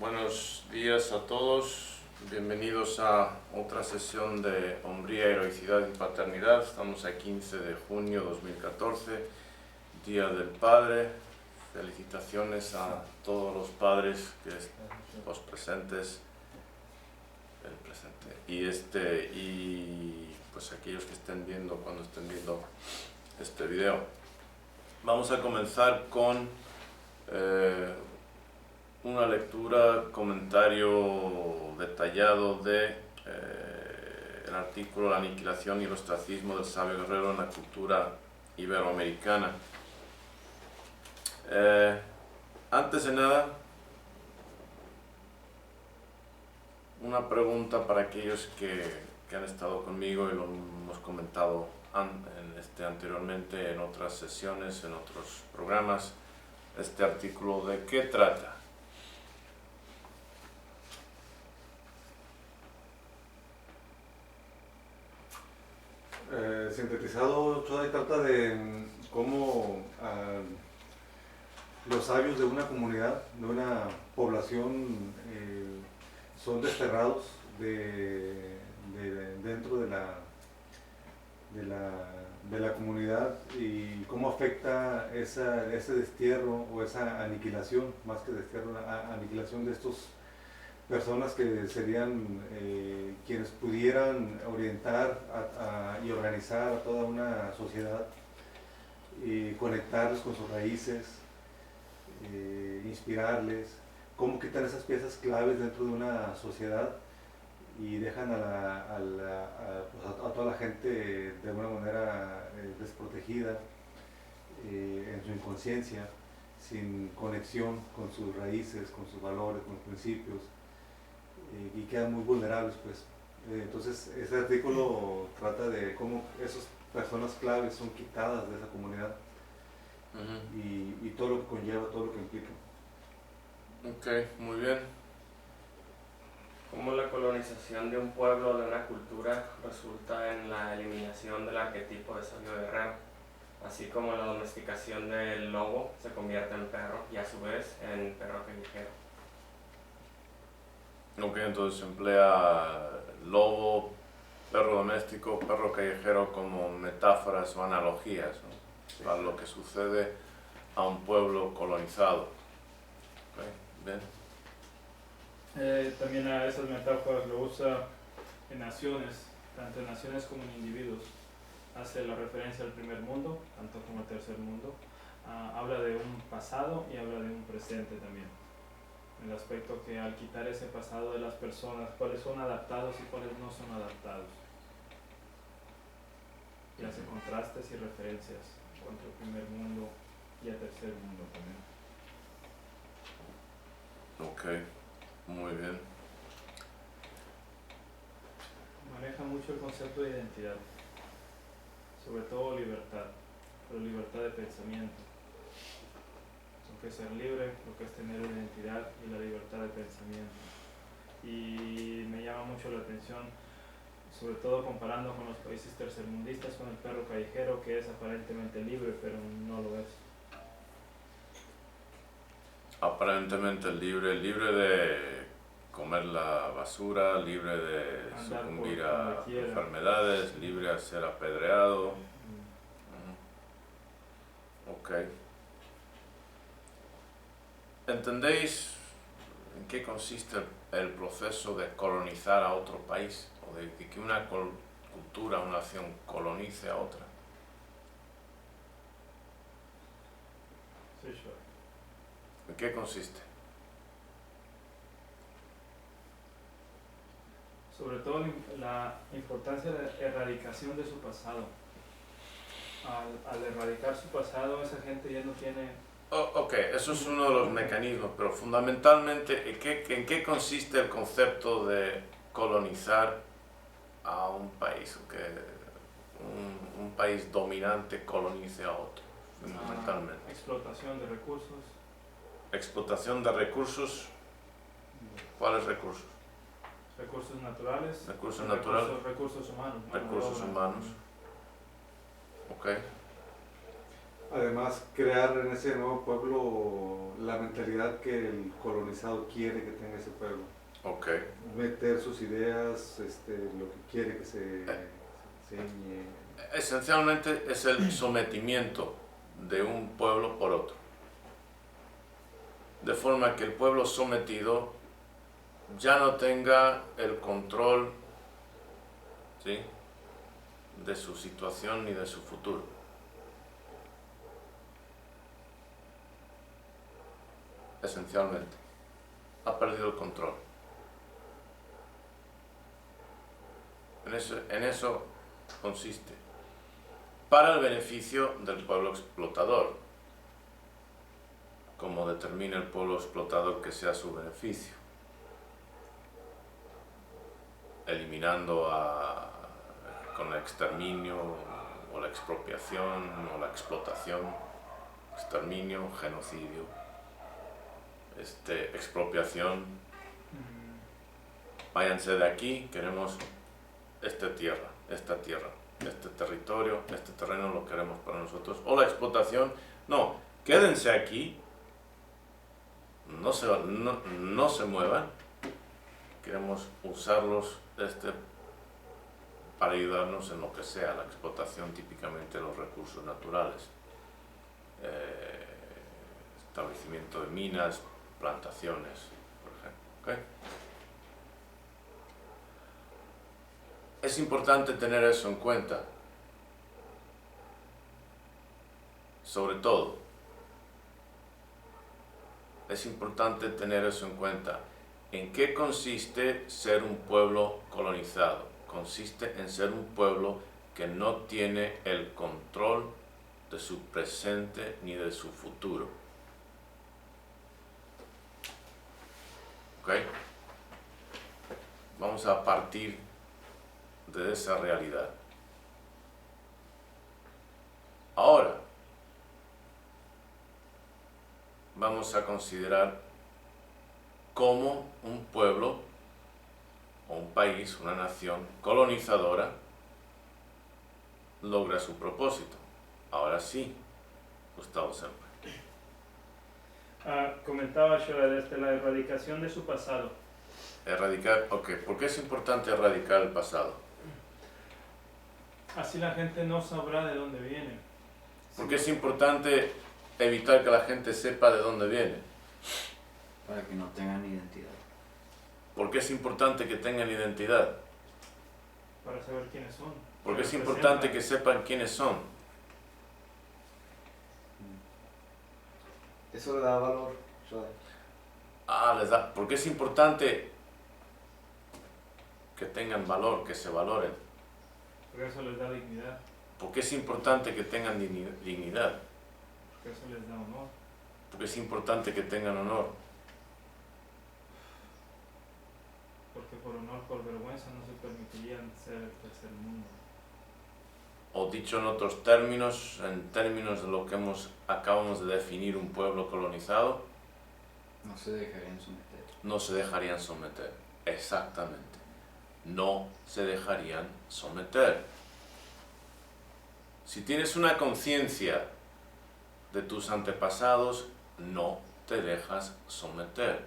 Buenos días a todos, bienvenidos a otra sesión de Hombría, Heroicidad y Paternidad. Estamos a 15 de junio de 2014, Día del Padre. Felicitaciones a todos los padres, los presentes, el presente, y pues aquellos que estén viendo, cuando estén viendo este video. Vamos a comenzar con una lectura, comentario detallado de el artículo La aniquilación y el ostracismo del sabio guerrero en la cultura iberoamericana. Antes de nada, una pregunta para aquellos que han estado conmigo y lo hemos comentado anteriormente en otras sesiones, en otros programas. Este artículo, ¿de qué trata? Sintetizado, todo trata de cómo los sabios de una comunidad, de una población, son desterrados dentro de la comunidad, y cómo afecta ese destierro o esa aniquilación, más que destierro, aniquilación de estos personas que serían quienes pudieran orientar y organizar a toda una sociedad, y conectarlos con sus raíces, inspirarles, cómo quitan esas piezas claves dentro de una sociedad y dejan a toda la gente de alguna manera desprotegida, en su inconsciencia, sin conexión con sus raíces, con sus valores, con sus principios, y quedan muy vulnerables, pues. Entonces, ese artículo trata de cómo esas personas claves son quitadas de esa comunidad, y todo lo que conlleva, todo lo que implica. Ok, muy bien. Cómo la colonización de un pueblo o de una cultura resulta en la eliminación del arquetipo de sabio guerrero, así como la domesticación del lobo se convierte en perro y a su vez en perro callejero. Ok, entonces se emplea lobo, perro doméstico, perro callejero como metáforas o analogías, ¿no? Sí, para lo que sucede a un pueblo colonizado. Okay, bien. También a esas metáforas lo usa en naciones, tanto en naciones como en individuos. Hace la referencia al primer mundo, tanto como al tercer mundo. Habla de un pasado y habla de un presente también. El aspecto que al quitar ese pasado de las personas, cuáles son adaptados y cuáles no son adaptados. Y hace contrastes y referencias contra el primer mundo y el tercer mundo también. Ok, muy bien. Maneja mucho el concepto de identidad, sobre todo libertad, pero libertad de pensamiento. Lo que es ser libre, lo que es tener una identidad y la libertad de pensamiento. Y me llama mucho la atención, sobre todo comparando con los países tercermundistas, con el perro callejero, que es aparentemente libre, pero no lo es. Aparentemente libre de comer la basura, libre de Andar sucumbir por a donde quiera. enfermedades, libre de ser apedreado. Ok. ¿Entendéis en qué consiste el proceso de colonizar a otro país? O de que una cultura, una nación colonice a otra. Sí, sure. ¿En qué consiste? Sobre todo la importancia de la erradicación de su pasado. Al erradicar su pasado, esa gente ya no tiene... Ok, eso es uno de los mecanismos, pero fundamentalmente, ¿en qué consiste el concepto de colonizar a un país? O que un país dominante colonice a otro, fundamentalmente. Explotación de recursos. Explotación de recursos. ¿Cuáles recursos? Recursos naturales. Recursos naturales. Recursos humanos. Recursos humanos. Ok. Además, crear en ese nuevo pueblo la mentalidad que el colonizado quiere que tenga ese pueblo. Ok. Meter sus ideas, lo que quiere que se enseñe. Esencialmente es el sometimiento de un pueblo por otro. De forma que el pueblo sometido ya no tenga el control, ¿sí?, de su situación ni de su futuro. Esencialmente, ha perdido el control. En eso consiste, para el beneficio del pueblo explotador, como determina el pueblo explotador que sea su beneficio, eliminando con el exterminio o la expropiación o la explotación, exterminio, genocidio, expropiación. Váyanse de aquí, queremos esta tierra, este territorio, este terreno lo queremos para nosotros. O la explotación, no, quédense aquí, no se muevan, queremos usarlos para ayudarnos en lo que sea, la explotación típicamente de los recursos naturales, establecimiento de minas, plantaciones, por ejemplo. ¿Okay? Es importante tener eso en cuenta, sobre todo, es importante tener eso en cuenta. ¿En qué consiste ser un pueblo colonizado? Consiste en ser un pueblo que no tiene el control de su presente ni de su futuro. ¿Ok? Vamos a partir de esa realidad. Ahora, vamos a considerar cómo un pueblo o un país, una nación colonizadora logra su propósito. Ahora sí, Gustavo Semper. Comentaba Shola desde la erradicación de su pasado. Erradicar, ok. ¿Por qué es importante erradicar el pasado? Así la gente no sabrá de dónde viene. ¿Por qué es importante evitar que la gente sepa de dónde viene? Para que no tengan identidad. ¿Por qué es importante que tengan identidad? Para saber quiénes son. ¿Por qué es importante que sepan quiénes son? Eso le da valor. ¿Por qué es importante que tengan valor, que se valoren? Porque eso les da dignidad. ¿Por qué es importante que tengan dignidad? Porque eso les da honor. Porque es importante que tengan honor. Porque por honor, por vergüenza no se permitirían ser el tercer mundo. O dicho en otros términos, en términos de lo que acabamos de definir un pueblo colonizado, no se dejarían someter. No se dejarían someter, exactamente. No se dejarían someter. Si tienes una conciencia de tus antepasados, no te dejas someter.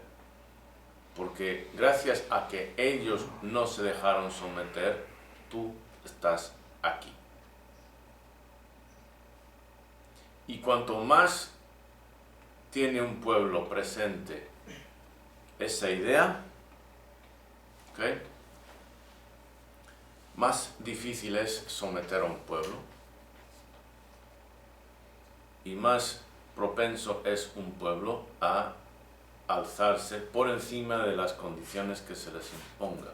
Porque gracias a que ellos no se dejaron someter, tú estás aquí. Y cuanto más tiene un pueblo presente esa idea, ¿okay?, más difícil es someter a un pueblo y más propenso es un pueblo a alzarse por encima de las condiciones que se les imponga.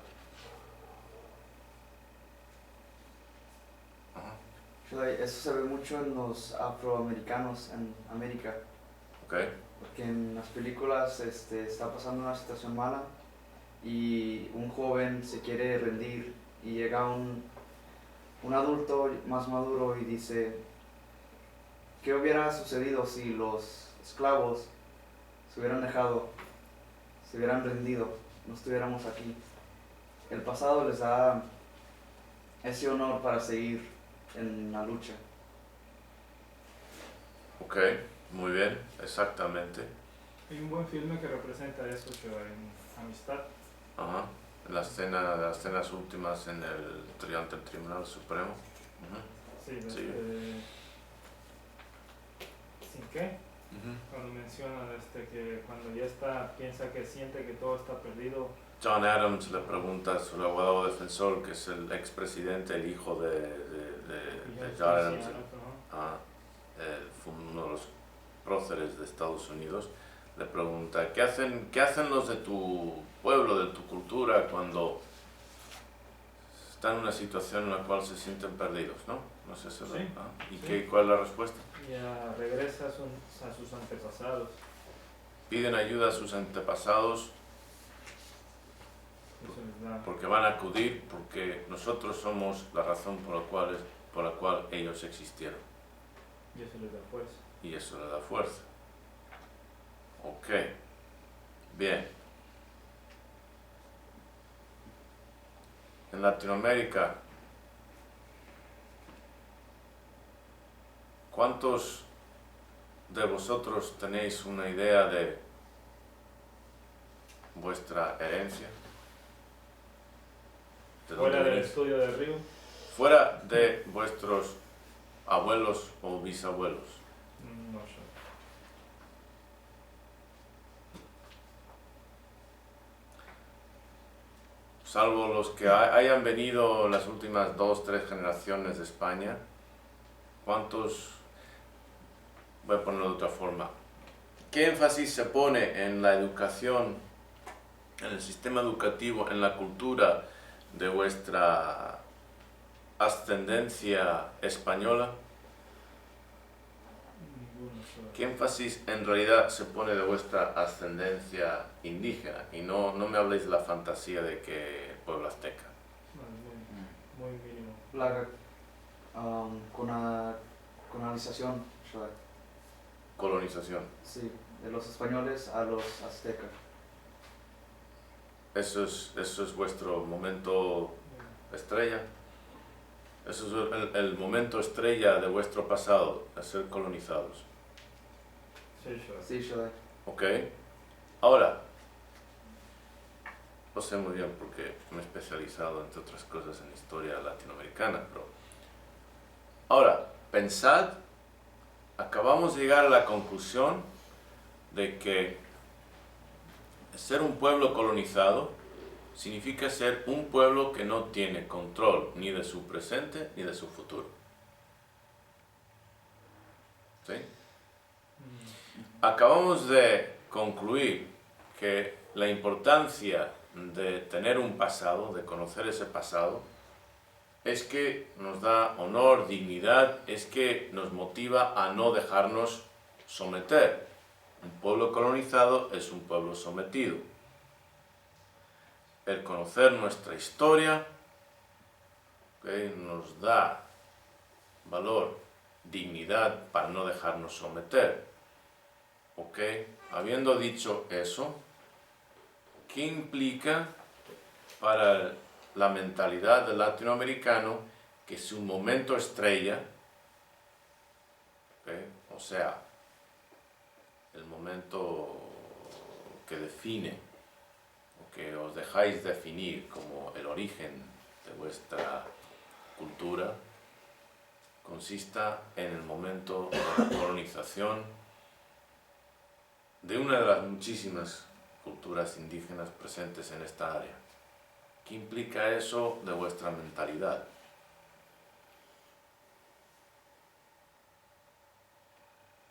Eso se ve mucho en los afroamericanos en América. Okay. Porque en las películas está pasando una situación mala y un joven se quiere rendir y llega un adulto más maduro y dice: ¿qué hubiera sucedido si los esclavos se hubieran dejado, se hubieran rendido, no estuviéramos aquí? El pasado les da ese honor para seguir en la lucha. Ok, muy bien, exactamente. Hay un buen filme que representa eso, Shoa, en Amistad. Ajá. Las escenas últimas en ante el Tribunal Supremo. Ujú. Sí, Sí. ¿Sin qué? Ujú. Cuando menciona que cuando ya está, piensa que siente que todo está perdido. John Adams le pregunta a su abogado defensor, que es el expresidente, el hijo de John Adams, uno de los próceres de Estados Unidos, le pregunta, ¿qué hacen los de tu pueblo, de tu cultura, cuando están en una situación en la cual se sienten perdidos, ¿no? No sé si Sí, ¿Y sí. cuál es la respuesta? Ya regresa a sus antepasados. Piden ayuda a sus antepasados Eso les da. porque van a acudir, porque nosotros somos la razón por la cual ellos existieron. Y eso les da fuerza. Y eso le da fuerza. Ok, bien. En Latinoamérica, ¿cuántos de vosotros tenéis una idea de vuestra herencia? ¿De dónde Fuera del venís? estudio de Río, Fuera de vuestros abuelos o bisabuelos. no sé. Salvo los que hayan venido las últimas 2, 3 generaciones de España, ¿cuántos? Voy a ponerlo de otra forma. ¿Qué énfasis se pone en la educación, en el sistema educativo, en la cultura de vuestra ascendencia española? Ninguno solo. ¿Qué énfasis en realidad se pone de vuestra ascendencia indígena? Y no me habléis de la fantasía de que el pueblo azteca. No, es muy mínimo. La colonización, Shoa. Colonización. Sí, de los españoles a los aztecas. Eso es vuestro momento estrella. Eso es el momento estrella de vuestro pasado, de ser colonizados. Sí, Shoa. Sí, Shoa. ¿Ok? Ahora, lo sé muy bien porque me he especializado, entre otras cosas, en historia latinoamericana, pero... Ahora, pensad, acabamos de llegar a la conclusión de que ser un pueblo colonizado significa ser un pueblo que no tiene control ni de su presente ni de su futuro. ¿Sí? Acabamos de concluir que la importancia de tener un pasado, de conocer ese pasado, es que nos da honor, dignidad, es que nos motiva a no dejarnos someter. Un pueblo colonizado es un pueblo sometido. El conocer nuestra historia, ¿okay?, nos da valor, dignidad para no dejarnos someter. ¿Ok? Habiendo dicho eso, ¿qué implica para la mentalidad del latinoamericano que su momento estrella, ¿okay?, o sea, el momento que define o que os dejáis definir como el origen de vuestra cultura, consista en el momento de la colonización de una de las muchísimas culturas indígenas presentes en esta área? ¿Qué implica eso de vuestra mentalidad?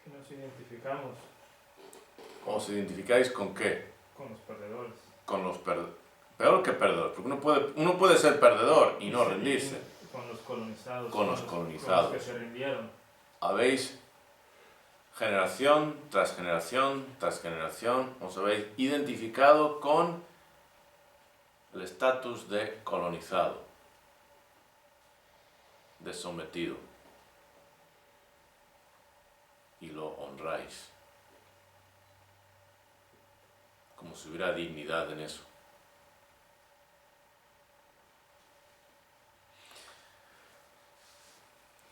Que nos identificamos ¿Os identificáis con qué? con los perdedores. Con los peor que perdedor, porque uno puede ser perdedor y no sí, rendirse. Con los colonizados. Con los colonizados. Con los que se rindieron. Habéis, generación tras generación tras generación, os habéis identificado con el estatus de colonizado, de sometido, y lo honráis, como si hubiera dignidad en eso.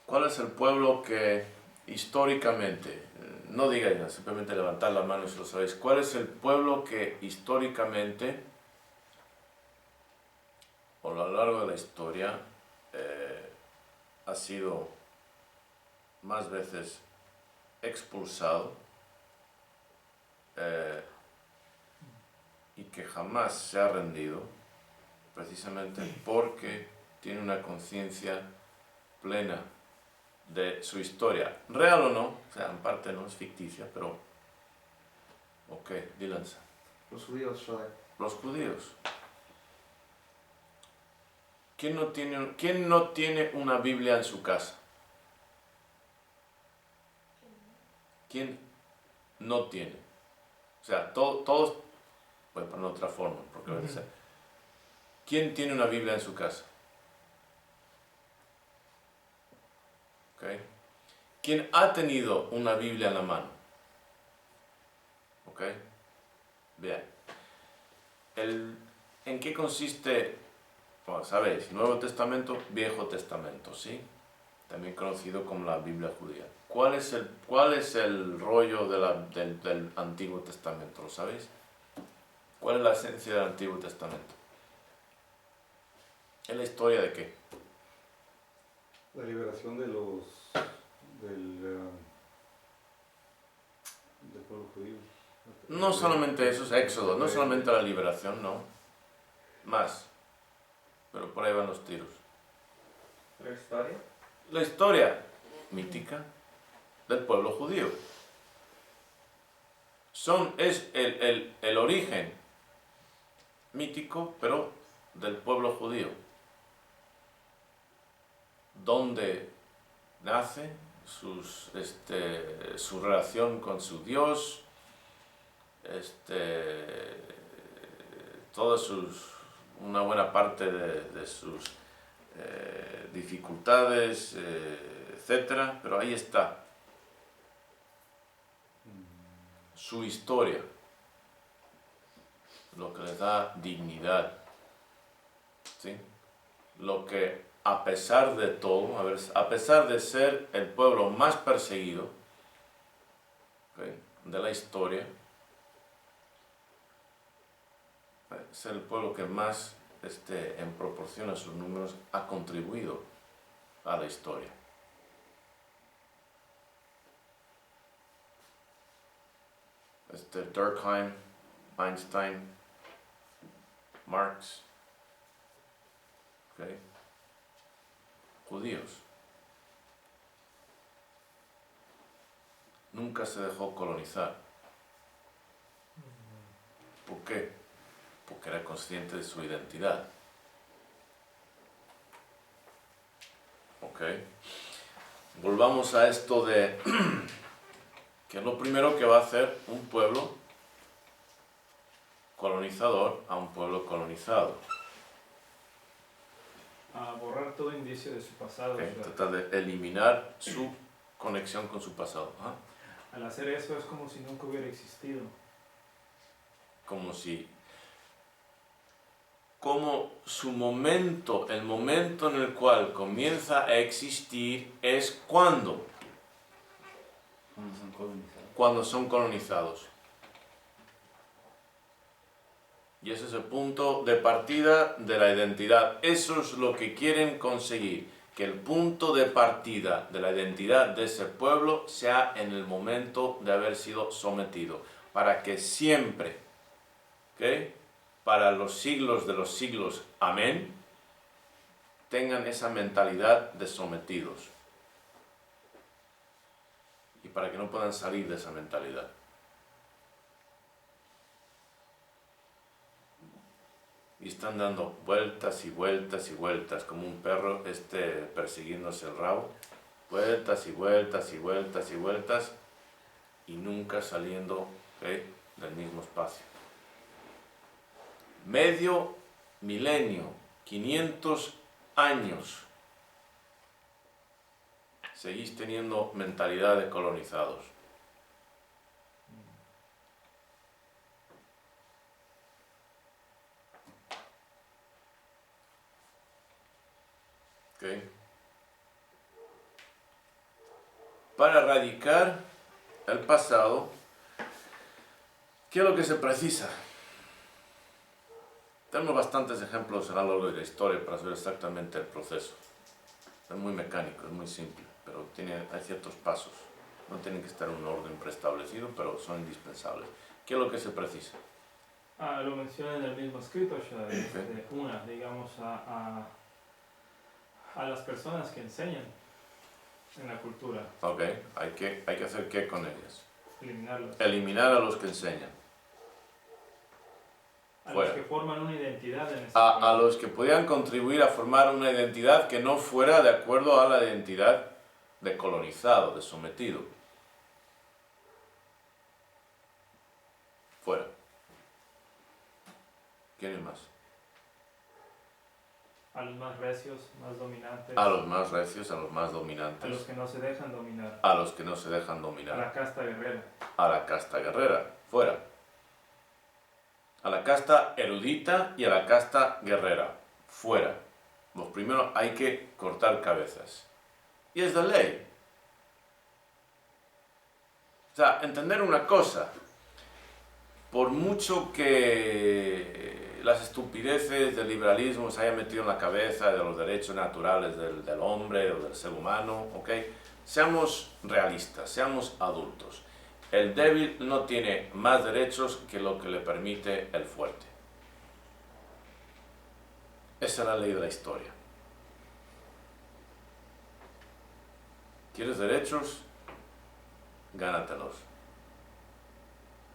¿Cuál es el pueblo que históricamente, no digáis nada, simplemente levantad la mano si lo sabéis, ¿cuál es el pueblo que históricamente, o a lo largo de la historia, ha sido más veces expulsado y que jamás se ha rendido, precisamente porque tiene una conciencia plena de su historia, real o no, o sea, en parte no es ficticia, pero ok, Dylanza. Los judíos, Shadai. Los judíos. ¿Quién no tiene una Biblia en su casa? ¿Quién no tiene? O sea, todos, voy a poner otra forma, porque voy a decir, ¿quién tiene una Biblia en su casa? ¿Okay? ¿Quién ha tenido una Biblia en la mano? ¿Ok? Bien. ¿En qué consiste? Bueno, sabéis, Nuevo Testamento, Viejo Testamento, ¿sí? También conocido como la Biblia judía. ¿Cuál es el rollo del Antiguo Testamento? ¿Lo sabéis? ¿Cuál es la esencia del Antiguo Testamento? ¿Es la historia de qué? La liberación del pueblo judío. No solamente eso, es Éxodo, no solamente la liberación, no. Más. Pero por ahí van los tiros. ¿La historia? La historia mítica del pueblo judío. Es el origen mítico, pero del pueblo judío. Donde nace su relación con su Dios, una buena parte de sus dificultades, etcétera, pero ahí está su historia, lo que les da dignidad, ¿sí? Lo que a pesar de todo, a pesar de ser el pueblo más perseguido, ¿okay?, de la historia, es el pueblo que más en proporción a sus números ha contribuido a la historia. Durkheim, Einstein, Marx, ¿okay?, judíos. Nunca se dejó colonizar. ¿Por qué? Porque era consciente de su identidad. ¿Ok? Volvamos a esto de que es lo primero que va a hacer un pueblo colonizador a un pueblo colonizado. A borrar todo indicio de su pasado. ¿Okay? ¿Verdad? Tratar de eliminar su conexión con su pasado. ¿Ah? Al hacer eso es como si nunca hubiera existido. Como su momento, el momento en el cual comienza a existir es cuando son colonizados. Y ese es el punto de partida de la identidad. Eso es lo que quieren conseguir, que el punto de partida de la identidad de ese pueblo sea en el momento de haber sido sometido, para que siempre, ¿okay?, para los siglos de los siglos, amén, tengan esa mentalidad de sometidos. Y para que no puedan salir de esa mentalidad. Y están dando vueltas y vueltas y vueltas, como un perro persiguiéndose el rabo. Vueltas y vueltas y vueltas y vueltas, y nunca saliendo, ¿okay?, del mismo espacio. Medio milenio, 500 años, seguís teniendo mentalidad de colonizados. ¿Okay? para erradicar el pasado, ¿qué es lo que se precisa? Tenemos bastantes ejemplos a lo largo de la historia para saber exactamente el proceso. Es muy mecánico, es muy simple, pero hay ciertos pasos. No tienen que estar en un orden preestablecido, pero son indispensables. ¿Qué es lo que se precisa? Lo menciona en el mismo escrito, Okay. digamos, a las personas que enseñan en la cultura. Ok, hay que hacer ¿qué con ellas? Eliminarlos. Eliminar a los que enseñan. A Fuera. los que forman una identidad en ese A pueblo. los que podían contribuir a formar una identidad que no fuera de acuerdo a la identidad de colonizado, de sometido. Fuera. ¿Quién más? A los más recios, más dominantes. A los más recios, a los más A los dominantes, que no se dejan dominar. a los que no se dejan A dominar, la casta guerrera. a la casta guerrera, fuera. A la casta erudita y a la casta guerrera, fuera. Los primeros hay que cortar cabezas. Y es de ley. O sea, entender una cosa. Por mucho que las estupideces del liberalismo se hayan metido en la cabeza de los derechos naturales del hombre o del ser humano, ¿ok? Seamos realistas, seamos adultos. El débil no tiene más derechos que lo que le permite el fuerte. Esa es la ley de la historia. ¿Quieres derechos? Gánatelos.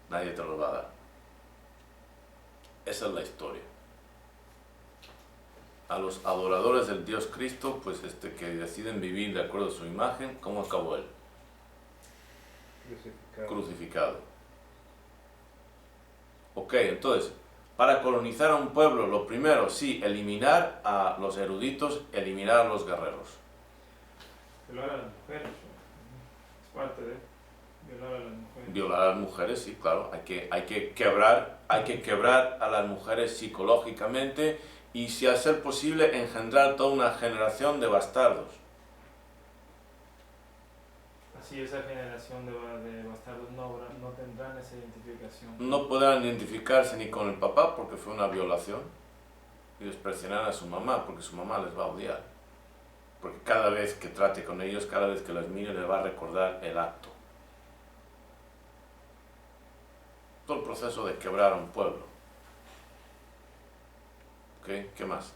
Nadie te los va a dar. Esa es la historia. A los adoradores del Dios Cristo, pues que deciden vivir de acuerdo a su imagen, ¿cómo acabó él? Crucificado. Ok, entonces, para colonizar a un pueblo, lo primero, sí, eliminar a los eruditos, eliminar a los guerreros. Violar a las mujeres. Es parte de violar a las mujeres. Violar a las mujeres, sí, claro, hay que quebrar a las mujeres psicológicamente y, si a ser posible, engendrar toda una generación de bastardos. Así esa generación de bastardos no tendrán esa identificación. No podrán identificarse ni con el papá porque fue una violación y despreciarán a su mamá porque su mamá les va a odiar. Porque cada vez que trate con ellos, cada vez que los mire, les va a recordar el acto. Todo el proceso de quebrar a un pueblo. ¿Ok? ¿Qué más?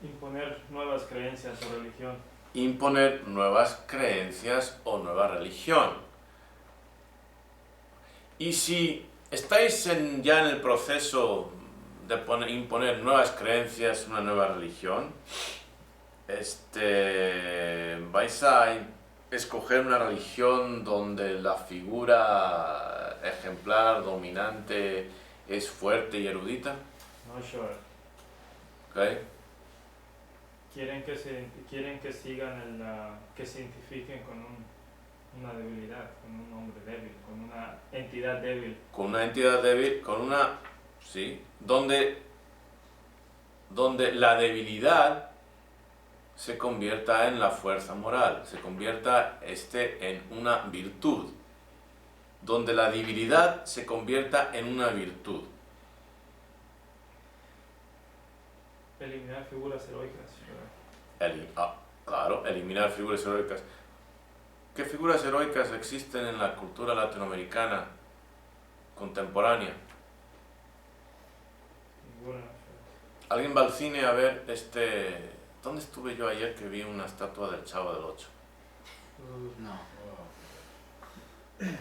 Imponer nuevas creencias o religión. Imponer nuevas creencias o nueva religión. Y si estáis ya en el proceso de imponer nuevas creencias, una nueva religión, vais a escoger una religión donde la figura ejemplar, dominante, es fuerte y erudita. No sure. ¿Ok? Quieren que sigan que se identifiquen con una debilidad, con un hombre débil, con una entidad débil. Con una entidad débil, sí, donde la debilidad se convierta en la fuerza moral, se convierta en una virtud, donde la debilidad se convierta en una virtud. Eliminar figuras heroicas. Claro, eliminar figuras heroicas. ¿Qué figuras heroicas existen en la cultura latinoamericana contemporánea? Ninguna. ¿Alguien va al cine a ver ¿Dónde estuve yo ayer que vi una estatua del Chavo del Ocho? No.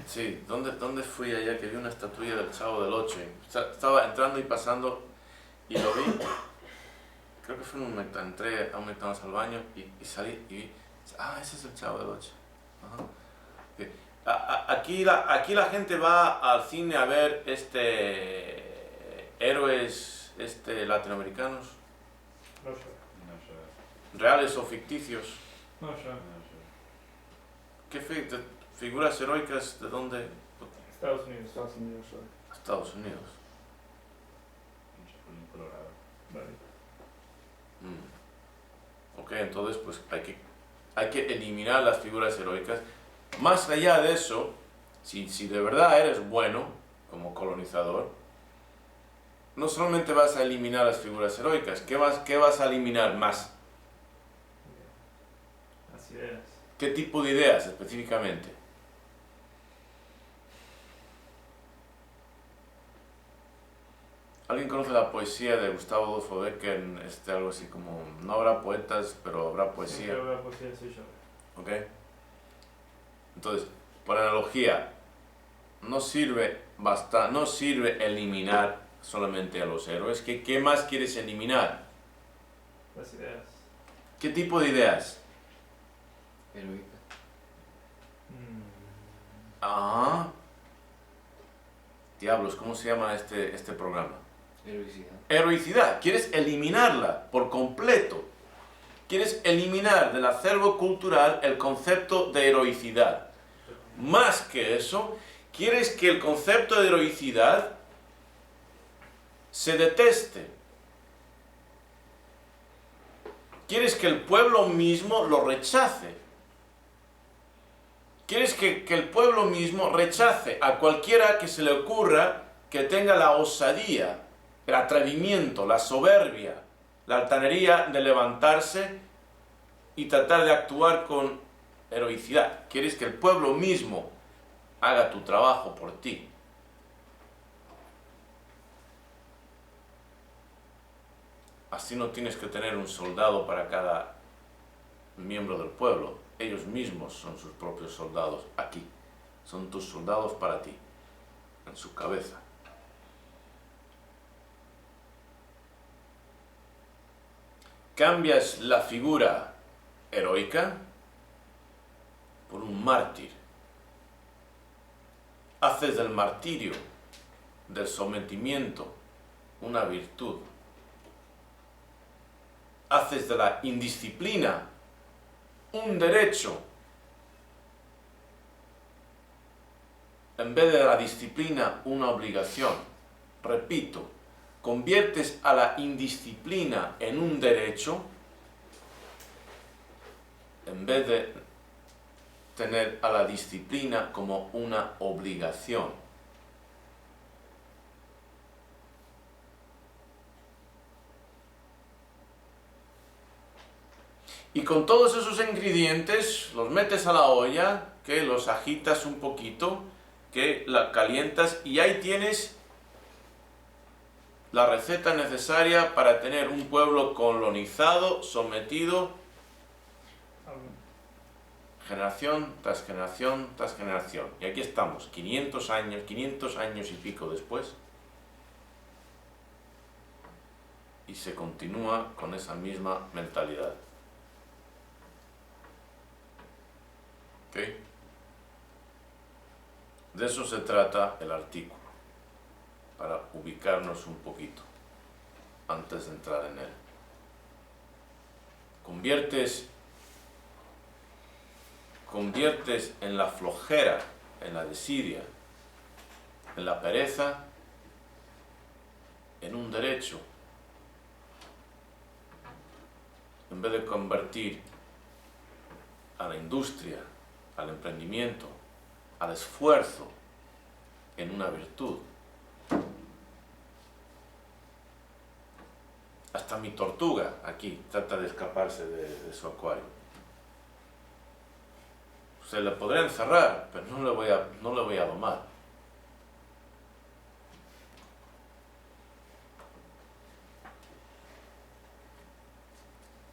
Sí, ¿dónde fui ayer que vi una estatuilla del Chavo del Ocho? Estaba entrando y pasando y lo vi. Creo que fue entré a un McDonald's al baño y salí y vi, ese es el Chavo del Ocho. Ajá. Okay. Aquí la gente va al cine a ver héroes latinoamericanos, No sure. reales o ficticios. No sure. ¿Qué figuras heroicas de dónde? Estados Unidos. Estados Unidos, sure. Estados Unidos. Vale. Ok, entonces pues hay que hay que eliminar las figuras heroicas. Más allá de eso, si de verdad eres bueno como colonizador, no solamente vas a eliminar las figuras heroicas, ¿qué vas a eliminar más? Las ideas. ¿Qué tipo de ideas específicamente? ¿Alguien conoce la poesía de Gustavo Adolfo Bécquer? Algo así como, no habrá poetas, pero habrá poesía. Siempre habrá poesía, sí, yo. ¿Ok? Entonces, por analogía, no sirve eliminar solamente a los héroes. ¿Qué más quieres eliminar? Las ideas. ¿Qué tipo de ideas? Heroica. Ah, diablos, ¿cómo se llama este programa? Heroicidad. Heroicidad. Quieres eliminarla por completo. Quieres eliminar del acervo cultural el concepto de heroicidad. Más que eso, quieres que el concepto de heroicidad se deteste. Quieres que el pueblo mismo lo rechace. Quieres que el pueblo mismo rechace a cualquiera que se le ocurra que tenga la osadía, el atrevimiento, la soberbia, la altanería de levantarse y tratar de actuar con heroicidad. Quieres que el pueblo mismo haga tu trabajo por ti. Así no tienes que tener un soldado para cada miembro del pueblo. Ellos mismos son sus propios soldados aquí. Son tus soldados para ti, en su cabeza. Cambias la figura heroica por un mártir. Haces del martirio, del sometimiento, una virtud. Haces de la indisciplina un derecho. En vez de la disciplina, una obligación. Repito, conviertes a la indisciplina en un derecho en vez de tener a la disciplina como una obligación. Y con todos esos ingredientes los metes a la olla, que los agitas un poquito, que la calientas y ahí tienes la receta necesaria para tener un pueblo colonizado, sometido, generación tras generación tras generación. Y aquí estamos, 500 años y pico después, y se continúa con esa misma mentalidad. ¿Ok? De eso se trata el artículo, para ubicarnos un poquito antes de entrar en él. Conviertes en la flojera, en la desidia, en la pereza, en un derecho, en vez de convertir a la industria, al emprendimiento, al esfuerzo en una virtud. Hasta mi tortuga aquí trata de escaparse de su acuario. Se le podrá encerrar, pero no le voy a domar.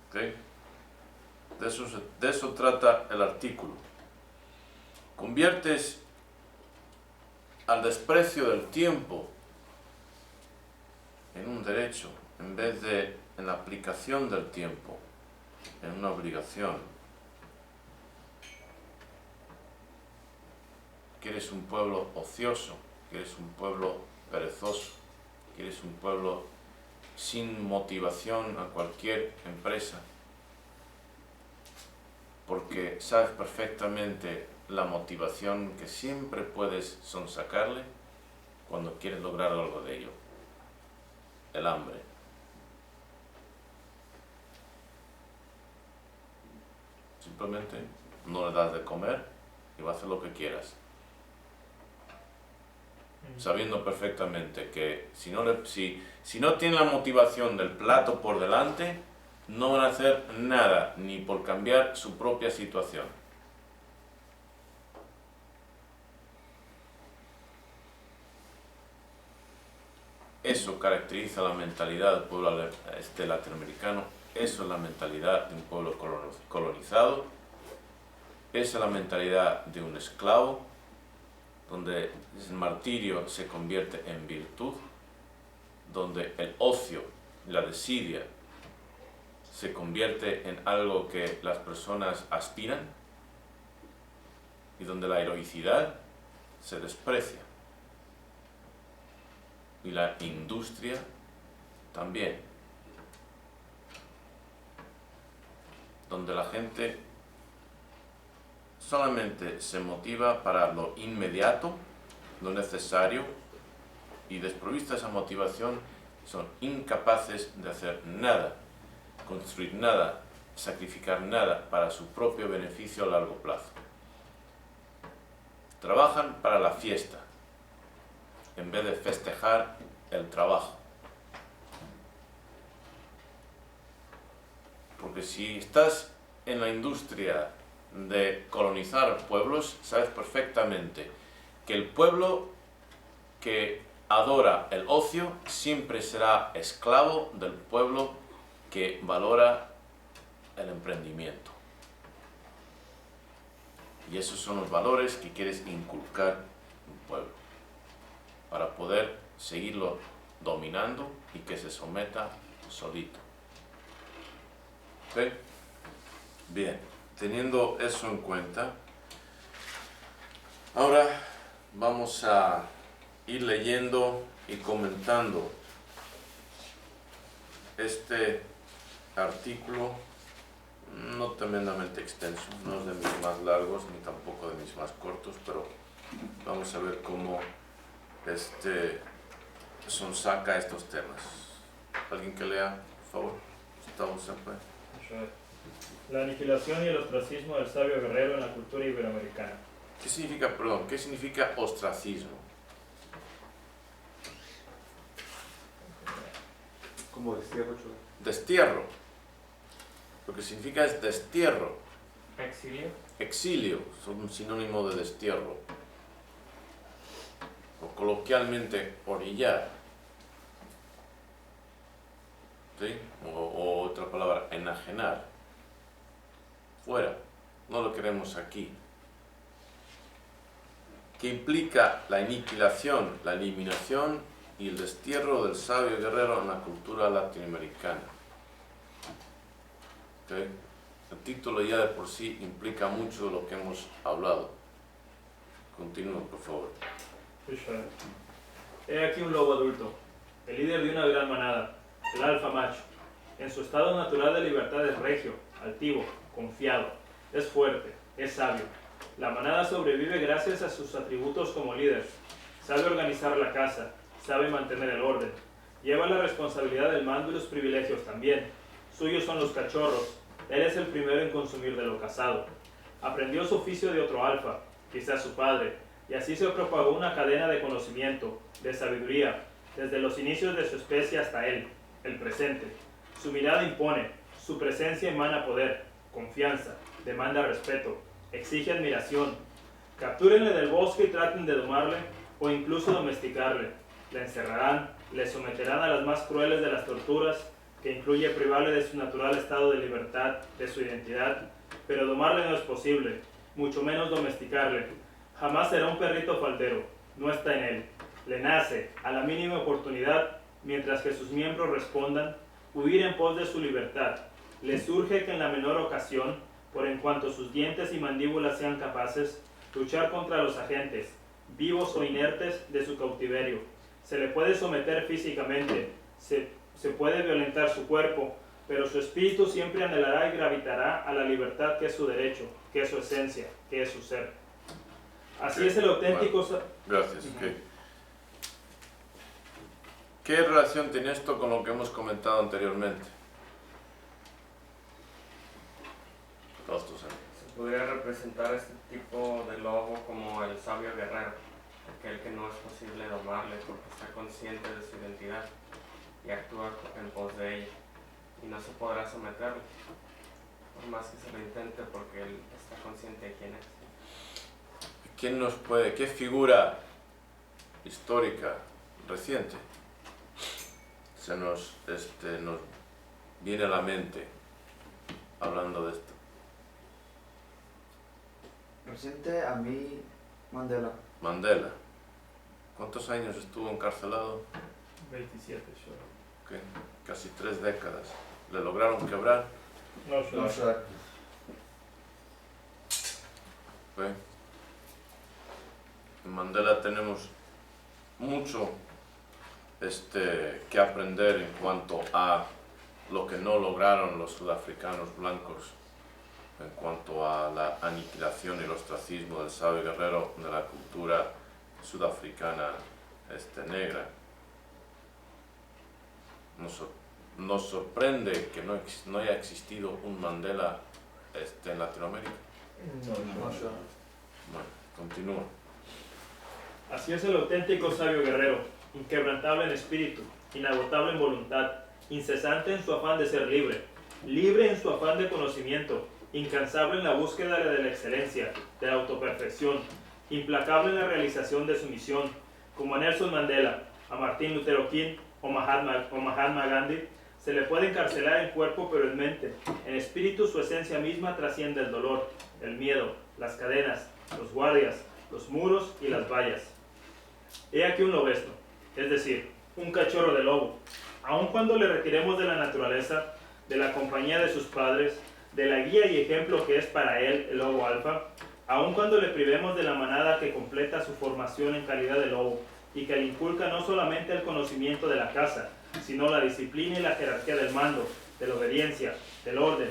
¿Ok? De eso trata el artículo. Conviertes al desprecio del tiempo en un derecho, en vez de en la aplicación del tiempo, en una obligación. Que eres un pueblo ocioso, que eres un pueblo perezoso, que eres un pueblo sin motivación a cualquier empresa, porque sabes perfectamente la motivación que siempre puedes sonsacarle cuando quieres lograr algo de ello: el hambre. simplemente no le das de comer y va a hacer lo que quieras, sabiendo perfectamente que si no tiene la motivación del plato por delante, no van a hacer nada, ni por cambiar su propia situación. Eso caracteriza la mentalidad del pueblo latinoamericano, eso es la mentalidad de un pueblo colonizado, esa es la mentalidad de un esclavo, donde el martirio se convierte en virtud, donde el ocio, la desidia, se convierte en algo que las personas aspiran y donde la heroicidad se desprecia. Y la industria también, donde la gente solamente se motiva para lo inmediato, lo necesario, y desprovista de esa motivación son incapaces de hacer nada, construir nada, sacrificar nada para su propio beneficio a largo plazo. Trabajan para la fiesta, en vez de festejar el trabajo. Porque si estás en la industria de colonizar pueblos, sabes perfectamente que el pueblo que adora el ocio siempre será esclavo del pueblo que valora el emprendimiento. Y esos son los valores que quieres inculcar en un pueblo, para poder seguirlo dominando y que se someta solito. ¿Ok? Bien, teniendo eso en cuenta, ahora vamos a ir leyendo y comentando este artículo, no tremendamente extenso, no es de mis más largos ni tampoco de mis más cortos, pero vamos a ver cómo sonsaca estos temas. ¿Alguien que lea, por favor? Estamos siempre. La aniquilación y el ostracismo del sabio guerrero en la cultura iberoamericana. ¿Qué significa ostracismo? Como destierro, chulo. Destierro. Lo que significa es destierro. Exilio. Exilio, son un sinónimo de destierro. O coloquialmente, orillar. ¿Sí? O otra palabra, enajenar. Fuera. No lo queremos aquí. Que implica la aniquilación, la eliminación y el destierro del sabio guerrero en la cultura latinoamericana. ¿Okay? El título ya de por sí implica mucho de lo que hemos hablado. Continúa, por favor. He aquí un lobo adulto, el líder de una gran manada, el alfa macho. En su estado natural de libertad es regio, altivo, confiado, es fuerte, es sabio. La manada sobrevive gracias a sus atributos como líder. Sabe organizar la caza, sabe mantener el orden. Lleva la responsabilidad del mando y los privilegios también. Suyos son los cachorros. Él es el primero en consumir de lo cazado. Aprendió su oficio de otro alfa, quizás su padre, y así se propagó una cadena de conocimiento, de sabiduría, desde los inicios de su especie hasta él, el presente. Su mirada impone, su presencia emana poder, confianza, demanda respeto, exige admiración. Captúrenle del bosque y traten de domarle o incluso domesticarle. Le encerrarán, le someterán a las más crueles de las torturas, que incluye privarle de su natural estado de libertad, de su identidad, pero domarle no es posible, mucho menos domesticarle. Jamás será un perrito faldero, no está en él. Le nace, a la mínima oportunidad, mientras que sus miembros respondan, huir en pos de su libertad. Le surge que en la menor ocasión, por en cuanto sus dientes y mandíbulas sean capaces, luchar contra los agentes, vivos o inertes, de su cautiverio. Se le puede someter físicamente, se puede violentar su cuerpo, pero su espíritu siempre anhelará y gravitará a la libertad que es su derecho, que es su esencia, que es su ser. Así es el auténtico... Bueno, gracias. Okay. ¿Qué relación tiene esto con lo que hemos comentado anteriormente? Todos tus años. podría representar este tipo de lobo como el sabio guerrero, aquel que no es posible domarle porque está consciente de su identidad y actúa en pos de ella, y no se podrá someterle, por más que se lo intente, porque él está consciente de quién es. ¿Quién nos puede, qué figura histórica reciente nos viene a la mente hablando de esto? Reciente a mí, Mandela. Mandela. ¿Cuántos años estuvo encarcelado? 27, sure. ¿Qué? Casi 3 décadas. ¿Le lograron quebrar? No, sure. No sé. ¿Qué? En Mandela tenemos mucho que aprender en cuanto a lo que no lograron los sudafricanos blancos, en cuanto a la aniquilación y el ostracismo del sabio guerrero de la cultura sudafricana negra. Nos sorprende que no haya existido un Mandela en Latinoamérica. No sé. Bueno, continúa. Así es el auténtico sabio guerrero, inquebrantable en espíritu, inagotable en voluntad, incesante en su afán de ser libre, libre en su afán de conocimiento, incansable en la búsqueda de la excelencia, de la autoperfección, implacable en la realización de su misión, como a Nelson Mandela, a Martin Luther King o Mahatma Gandhi. Se le puede encarcelar en cuerpo pero en mente. En espíritu su esencia misma trasciende el dolor, el miedo, las cadenas, los guardias, los muros y las vallas. He aquí un lobesto, es decir, un cachorro de lobo. Aun cuando le retiremos de la naturaleza, de la compañía de sus padres, de la guía y ejemplo que es para él el lobo alfa, aun cuando le privemos de la manada que completa su formación en calidad de lobo y que le inculca no solamente el conocimiento de la caza, sino la disciplina y la jerarquía del mando, de la obediencia, del orden.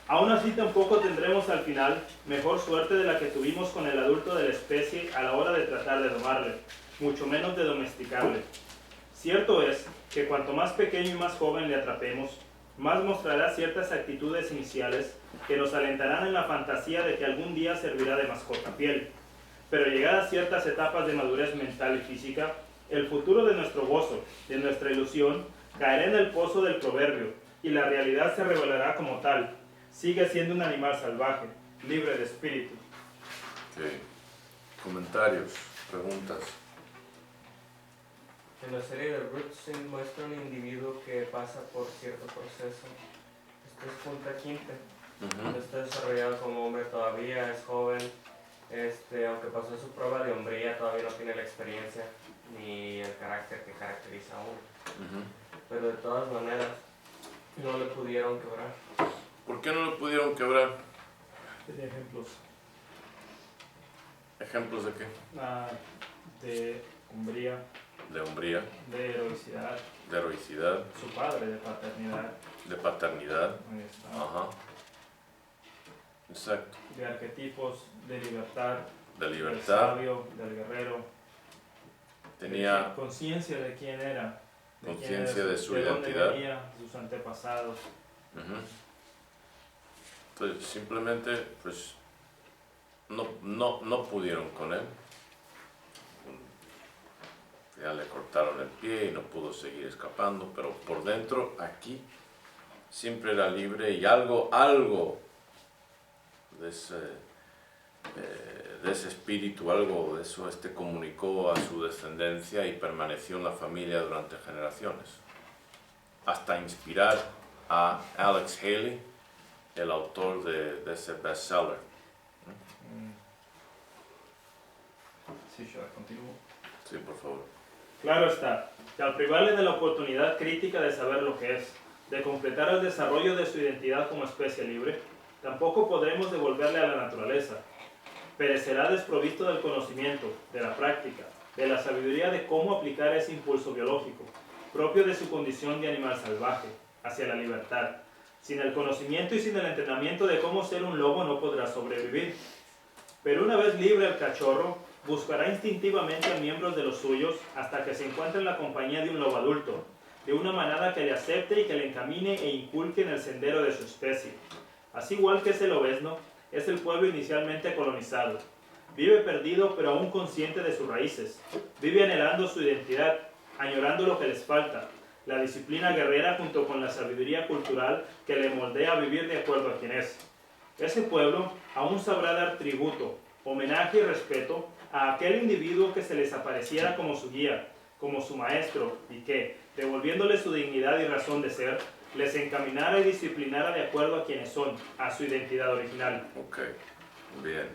Aún así tampoco tendremos al final mejor suerte de la que tuvimos con el adulto de la especie a la hora de tratar de domarle, mucho menos de domesticarle. Cierto es que cuanto más pequeño y más joven le atrapemos, más mostrará ciertas actitudes iniciales que nos alentarán en la fantasía de que algún día servirá de mascota fiel. Pero llegadas ciertas etapas de madurez mental y física, el futuro de nuestro gozo, de nuestra ilusión, caerá en el pozo del proverbio, y la realidad se revelará como tal. Sigue siendo un animal salvaje, libre de espíritu. Okay. Comentarios, preguntas. En la serie de Roots se muestra un individuo que pasa por cierto proceso. Este es Kunta Kinte. No está desarrollado como hombre todavía, es joven. Aunque pasó su prueba de hombría, todavía no tiene la experiencia ni el carácter que caracteriza a uno. Pero de todas maneras, no le pudieron quebrar. ¿Por qué no lo pudieron quebrar? Tiene ejemplos. ¿Ejemplos de qué? De hombría, De hombría, de heroicidad, de heroicidad, su padre, de paternidad. de paternidad. Ahí está. Ajá. Exacto. De arquetipos, de libertad, De del libertad. sabio, del guerrero. Tenía Conciencia de quién era. conciencia de su de dónde identidad. venía, sus antepasados. Entonces simplemente pues no pudieron con él. Ya le cortaron el pie y no pudo seguir escapando, pero por dentro aquí siempre era libre, y algo de ese espíritu, algo de eso comunicó a su descendencia y permaneció en la familia durante generaciones, hasta inspirar a Alex Haley, el autor de ese bestseller. Sí, yo continúo. Sí, por favor. Claro está, que al privarle de la oportunidad crítica de saber lo que es, de completar el desarrollo de su identidad como especie libre, tampoco podremos devolverle a la naturaleza. Perecerá desprovisto del conocimiento, de la práctica, de la sabiduría de cómo aplicar ese impulso biológico, propio de su condición de animal salvaje, hacia la libertad. Sin el conocimiento y sin el entrenamiento de cómo ser un lobo no podrá sobrevivir. Pero una vez libre el cachorro, buscará instintivamente a miembros de los suyos hasta que se encuentre en la compañía de un lobo adulto, de una manada que le acepte y que le encamine e inculque en el sendero de su especie. Así igual que ese lobezno, es el pueblo inicialmente colonizado. Vive perdido pero aún consciente de sus raíces. Vive anhelando su identidad, añorando lo que les falta, la disciplina guerrera junto con la sabiduría cultural que le moldea a vivir de acuerdo a quien es. Ese pueblo aún sabrá dar tributo, homenaje y respeto a aquel individuo que se les apareciera como su guía, como su maestro, y que, devolviéndole su dignidad y razón de ser, les encaminara y disciplinara de acuerdo a quienes son, a su identidad original. Ok, bien.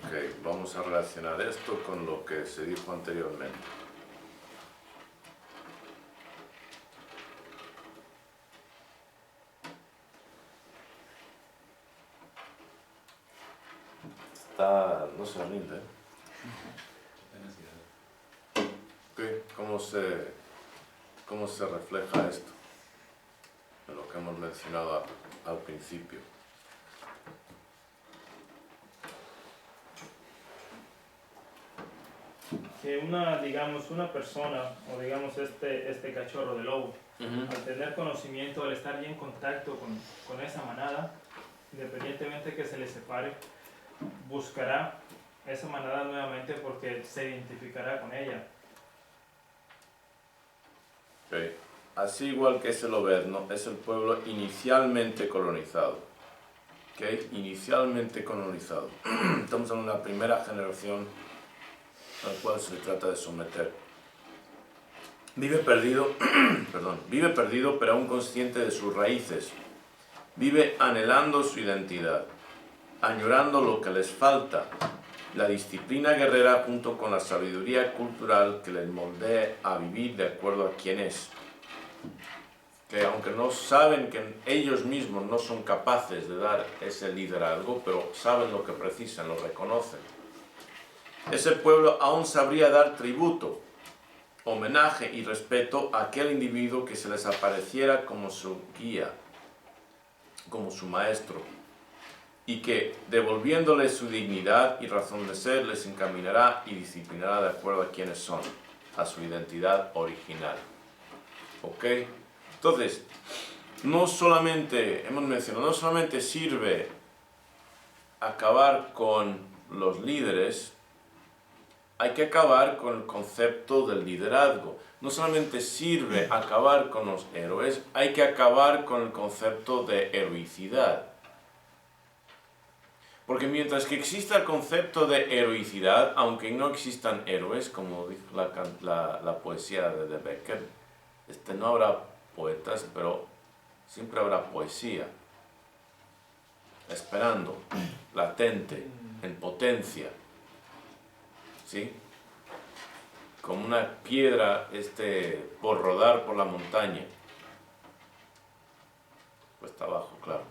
Ok, vamos a relacionar esto con lo que se dijo anteriormente. No se rinde. Okay. ¿Cómo se refleja esto? En lo que hemos mencionado al principio. Que una persona, o digamos este cachorro de lobo, al tener conocimiento, al estar ya en contacto con esa manada, independientemente que se le separe, buscará esa manada nuevamente porque se identificará con ella. Okay. Así igual que ese Lobezno es el pueblo inicialmente colonizado. Okay. Inicialmente colonizado. Estamos en una primera generación al cual se le trata de someter. Vive perdido, vive perdido pero aún consciente de sus raíces. Vive anhelando su identidad, añorando lo que les falta, la disciplina guerrera junto con la sabiduría cultural que les moldee a vivir de acuerdo a quién es. Que aunque no saben que ellos mismos no son capaces de dar ese liderazgo, pero saben lo que precisan, lo reconocen. Ese pueblo aún sabría dar tributo, homenaje y respeto a aquel individuo que se les apareciera como su guía, como su maestro, y que, devolviéndole su dignidad y razón de ser, les encaminará y disciplinará de acuerdo a quienes son, a su identidad original. ¿Ok? Entonces, no solamente, hemos mencionado, no solamente sirve acabar con los líderes, hay que acabar con el concepto del liderazgo. No solamente sirve acabar con los héroes, hay que acabar con el concepto de heroicidad. Porque mientras que exista el concepto de heroicidad, aunque no existan héroes, como dijo la poesía de Becker, no habrá poetas, pero siempre habrá poesía, esperando, latente, en potencia, ¿sí? Como una piedra por rodar por la montaña, cuesta abajo, claro.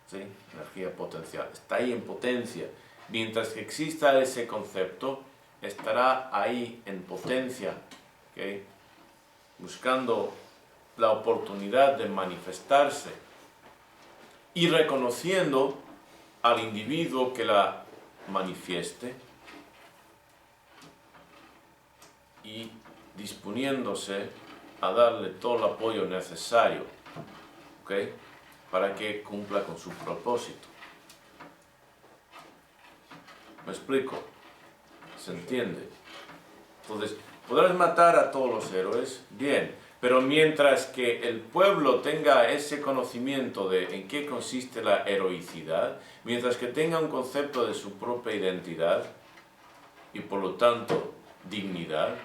¿Sí? Energía potencial, está ahí en potencia. Mientras que exista ese concepto, estará ahí en potencia, ¿okay? Buscando la oportunidad de manifestarse y reconociendo al individuo que la manifieste y disponiéndose a darle todo el apoyo necesario, ¿okay? Para que cumpla con su propósito. ¿Me explico? ¿Se entiende? Entonces, podrás matar a todos los héroes, bien, pero mientras que el pueblo tenga ese conocimiento de en qué consiste la heroicidad, mientras que tenga un concepto de su propia identidad y por lo tanto dignidad,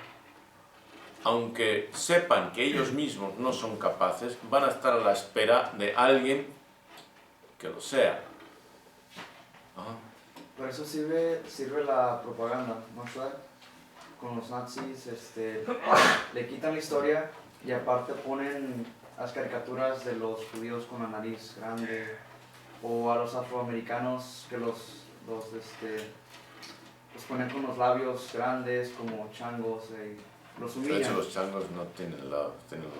aunque sepan que ellos mismos no son capaces, van a estar a la espera de alguien que lo sea. Ajá. Por eso sirve la propaganda, ¿no? Con los nazis, le quitan la historia y aparte ponen las caricaturas de los judíos con la nariz grande, o a los afroamericanos que los ponen con los labios grandes como changos, los humillan. De hecho, los changos no tienen los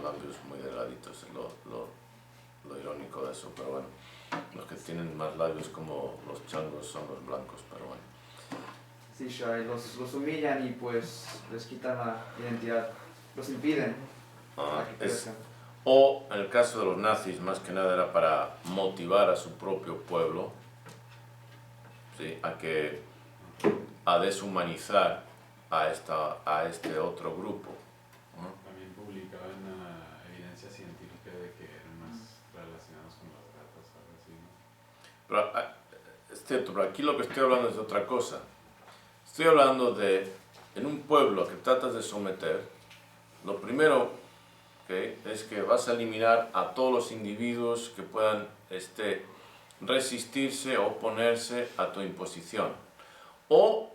labios muy delgaditos, es lo irónico de eso, pero bueno, los que tienen más labios como los changos son los blancos, pero bueno. Sí, Shai, los humillan y pues les quitan la identidad, los impiden. o en el caso de los nazis más que nada era para motivar a su propio pueblo, ¿sí? a deshumanizar a este otro grupo, ¿no? También publicaban evidencia científica de que eran más relacionados con las ratas, algo así, ¿no? Pero, es cierto, pero aquí lo que estoy hablando es de otra cosa. Estoy hablando de, en un pueblo que tratas de someter, lo primero, ¿okay?, es que vas a eliminar a todos los individuos que puedan resistirse o oponerse a tu imposición. O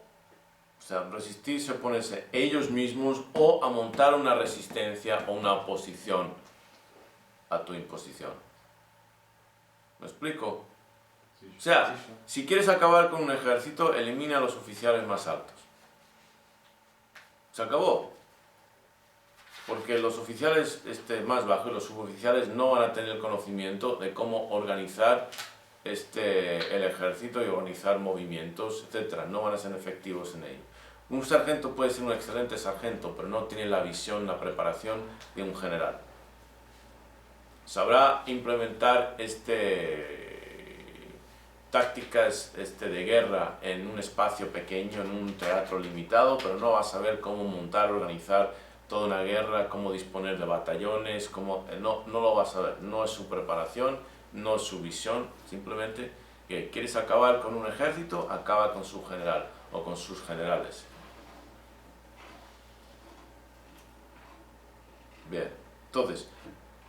sea, resistirse, oponerse ellos mismos o a montar una resistencia o una oposición a tu imposición. ¿Me explico? Sí, O sea, si quieres acabar con un ejército, elimina a los oficiales más altos. Se acabó. Porque los oficiales más bajos y los suboficiales no van a tener el conocimiento de cómo organizar el ejército y organizar movimientos, etc. No van a ser efectivos en ello. Un sargento puede ser un excelente sargento, pero no tiene la visión, la preparación de un general. Sabrá implementar tácticas de guerra en un espacio pequeño, en un teatro limitado, pero no va a saber cómo montar, organizar toda una guerra, cómo disponer de batallones, no lo va a saber. No es su preparación, no es su visión, simplemente que quieres acabar con un ejército, acaba con su general o con sus generales. Bien, entonces,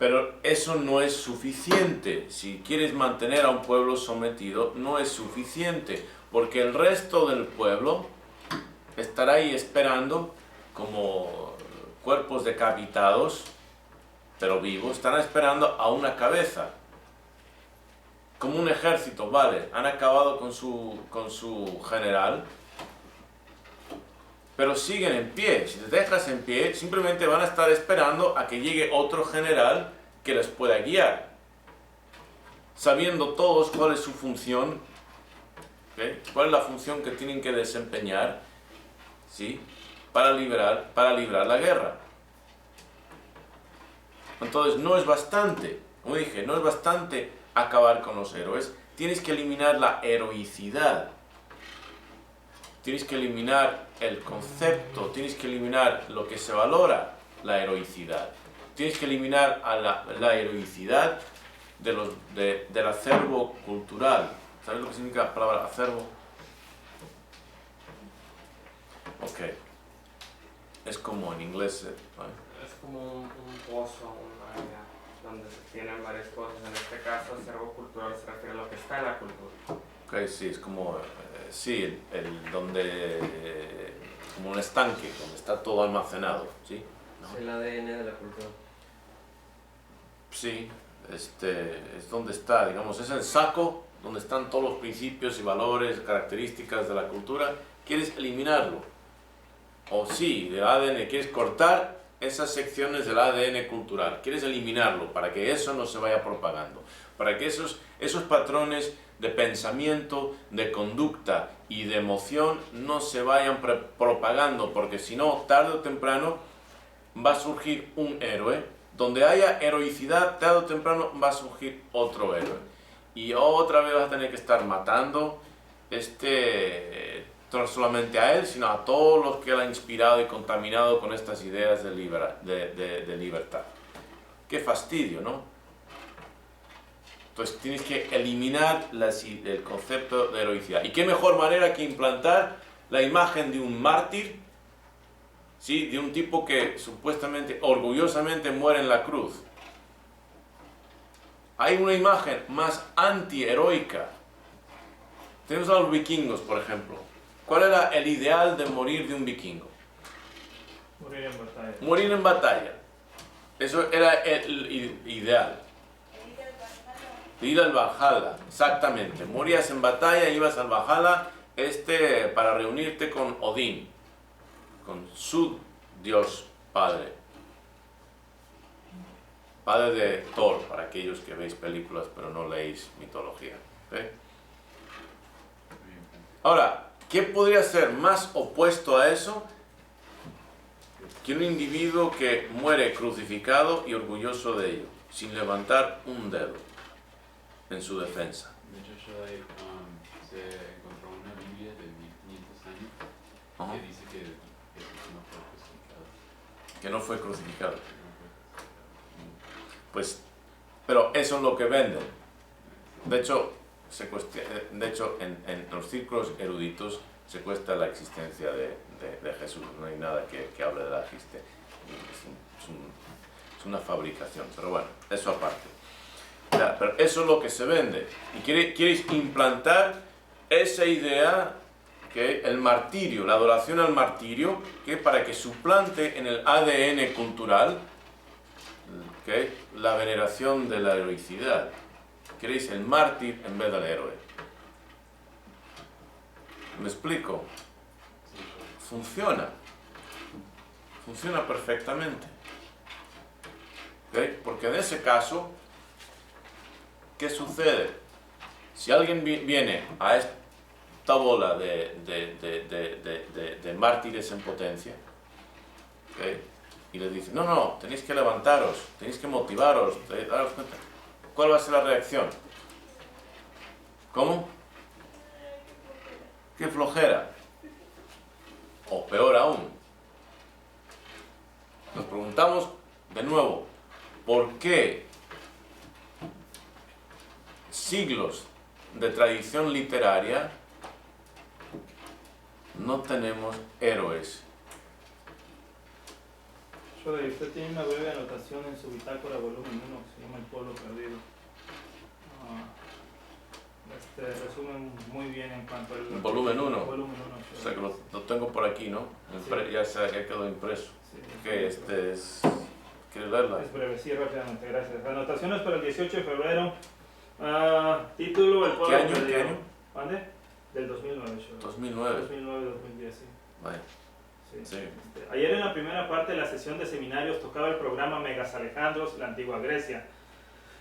pero eso no es suficiente. Si quieres mantener a un pueblo sometido, no es suficiente, porque el resto del pueblo estará ahí esperando como cuerpos decapitados, pero vivos, están esperando a una cabeza. Como un ejército, vale, han acabado con su general, pero siguen en pie. Si te dejas en pie, simplemente van a estar esperando a que llegue otro general que les pueda guiar, sabiendo todos cuál es su función, ¿okay?, cuál es la función que tienen que desempeñar, ¿sí?, para librar la guerra. Entonces no es bastante, como dije, no es bastante acabar con los héroes. Tienes que eliminar la heroicidad, tienes que eliminar el concepto, tienes que eliminar lo que se valora, la heroicidad. Tienes que eliminar a la heroicidad del acervo cultural. ¿Sabes lo que significa la palabra acervo? Ok. Es como en inglés, ¿vale? Es como un pozo, un área donde se tienen varias cosas. En este caso, acervo cultural se refiere a lo que está en la cultura. Ok, sí, es como, como un estanque, donde está todo almacenado, ¿sí? ¿No? Es el ADN de la cultura. Sí, es donde está, digamos, es el saco donde están todos los principios y valores, características de la cultura. ¿Quieres eliminarlo? O sí, del ADN, quieres cortar esas secciones del ADN cultural, quieres eliminarlo para que eso no se vaya propagando, para que esos patrones de pensamiento, de conducta y de emoción no se vayan propagando, porque si no, tarde o temprano va a surgir un héroe. Donde haya heroicidad, tarde o temprano va a surgir otro héroe. Y otra vez vas a tener que estar matando no solamente a él, sino a todos los que él ha inspirado y contaminado con estas ideas de libertad. Qué fastidio, ¿no? Entonces tienes que eliminar el concepto de heroicidad. ¿Y qué mejor manera que implantar la imagen de un mártir? ¿Sí? De un tipo que supuestamente, orgullosamente muere en la cruz. Hay una imagen más antiheroica. Tenemos a los vikingos, por ejemplo. ¿Cuál era el ideal de morir de un vikingo? Morir en batalla. Morir en batalla. Eso era el ideal. Ir al Valhalla, exactamente. Morías en batalla, ibas al Valhalla para reunirte con Odín, con su Dios Padre. Padre de Thor, para aquellos que veis películas pero no leéis mitología. ¿Okay? Ahora, ¿qué podría ser más opuesto a eso que un individuo que muere crucificado y orgulloso de ello, sin levantar un dedo en su defensa. De hecho, Shoday se encontró una Biblia de 1500 años Ajá. que dice que Jesús no fue crucificado. Que no fue crucificado. Que no fue crucificado. Pues, pero eso es lo que venden. De hecho, en los círculos eruditos se cuesta la existencia de Jesús. No hay nada que hable de la existencia. Es una fabricación. Pero bueno, eso aparte. Ya, pero eso es lo que se vende. Y quieres implantar esa idea que el martirio, la adoración al martirio, que para que suplante en el ADN cultural la veneración de la heroicidad. Queréis el mártir en vez del héroe. ¿Me explico? Funciona. Funciona perfectamente. ¿Okay? Porque en ese caso, ¿qué sucede? Si alguien viene a esta bola de mártires en potencia, ¿okay? Y les dice, no, tenéis que levantaros, tenéis que motivaros, daros cuenta. ¿Cuál va a ser la reacción? ¿Cómo? ¡Qué flojera! O peor aún, nos preguntamos de nuevo, ¿por qué siglos de tradición literaria no tenemos héroes? Usted tiene una breve anotación en su bitácora volumen 1 que se llama El pueblo perdido. Resumen muy bien en cuanto al... Volumen 1. Volumen 1. O sea que lo tengo por aquí, ¿no? Sí. Ya quedó impreso. Sí, Que ¿quieres verla? es breve, sí, rápidamente, gracias. Anotaciones para el 18 de febrero. Título: El pueblo ¿Qué año? perdido. ¿Qué año? ¿Mande? Del 2009. 2009. 2009-2010, sí. Vaya. Sí. Ayer en la primera parte de la sesión de seminarios tocaba el programa Megas Alejandros, la antigua Grecia.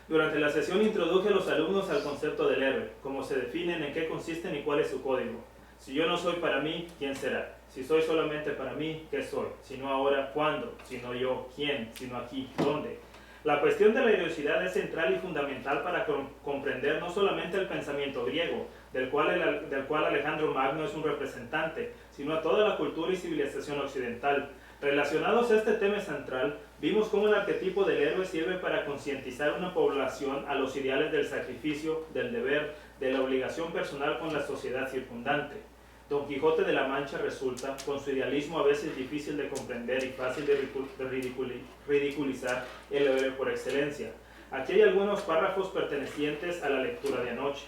Durante la sesión introduje a los alumnos al concepto del héroe, cómo se definen, en qué consisten y cuál es su código. Si yo no soy para mí, ¿quién será? Si soy solamente para mí, ¿qué soy? Si no ahora, ¿cuándo? Si no yo, ¿quién? Si no aquí, ¿dónde? La cuestión de la heroicidad es central y fundamental para comprender no solamente el pensamiento griego, del cual Alejandro Magno es un representante, sino a toda la cultura y civilización occidental. Relacionados a este tema central, vimos cómo el arquetipo del héroe sirve para concientizar una población a los ideales del sacrificio, del deber, de la obligación personal con la sociedad circundante. Don Quijote de la Mancha resulta, con su idealismo a veces difícil de comprender y fácil de ridiculizar, el héroe por excelencia. Aquí hay algunos párrafos pertenecientes a la lectura de anoche.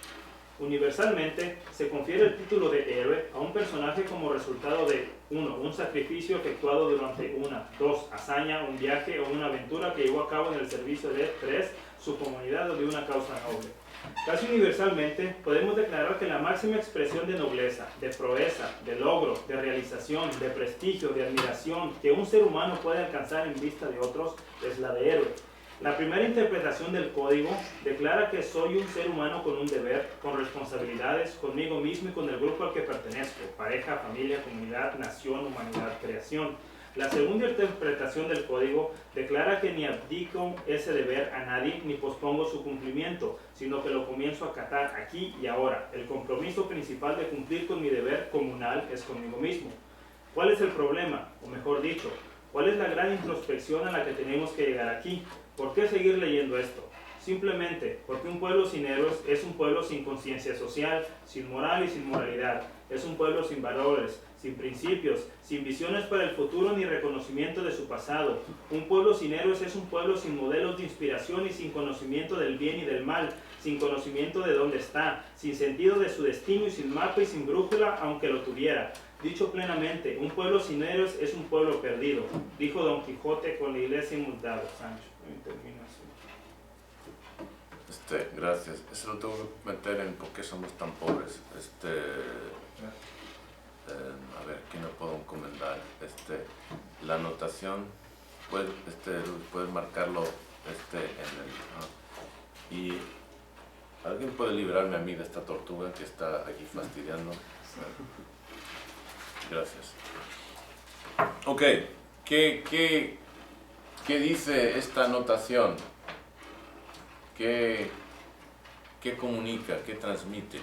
Universalmente, se confiere el título de héroe a un personaje como resultado de 1. Un sacrificio efectuado durante una, 2. Hazaña, un viaje o una aventura que llevó a cabo en el servicio de 3. Su comunidad o de una causa noble. Casi universalmente, podemos declarar que la máxima expresión de nobleza, de proeza, de logro, de realización, de prestigio, de admiración que un ser humano puede alcanzar en vista de otros es la de héroe. La primera interpretación del código declara que soy un ser humano con un deber, con responsabilidades, conmigo mismo y con el grupo al que pertenezco, pareja, familia, comunidad, nación, humanidad, creación. La segunda interpretación del código declara que ni abdico ese deber a nadie ni pospongo su cumplimiento, sino que lo comienzo a acatar aquí y ahora. El compromiso principal de cumplir con mi deber comunal es conmigo mismo. ¿Cuál es el problema? O mejor dicho, ¿cuál es la gran introspección a la que tenemos que llegar aquí? ¿Por qué seguir leyendo esto? Simplemente porque un pueblo sin héroes es un pueblo sin conciencia social, sin moral y sin moralidad. Es un pueblo sin valores, sin principios, sin visiones para el futuro ni reconocimiento de su pasado. Un pueblo sin héroes es un pueblo sin modelos de inspiración y sin conocimiento del bien y del mal, sin conocimiento de dónde está, sin sentido de su destino y sin mapa y sin brújula, aunque lo tuviera. Dicho plenamente, un pueblo sin héroes es un pueblo perdido, dijo Don Quijote con la iglesia inmutable. Sancho, termino así. Gracias. Eso lo tengo que meter en por qué somos tan pobres. A ver, ¿qué me puedo encomendar? La anotación, puedes marcarlo en el... Y alguien puede librarme a mí de esta tortuga que está aquí fastidiando. Gracias. Ok, ¿Qué dice esta anotación? ¿Qué comunica? ¿Qué transmite?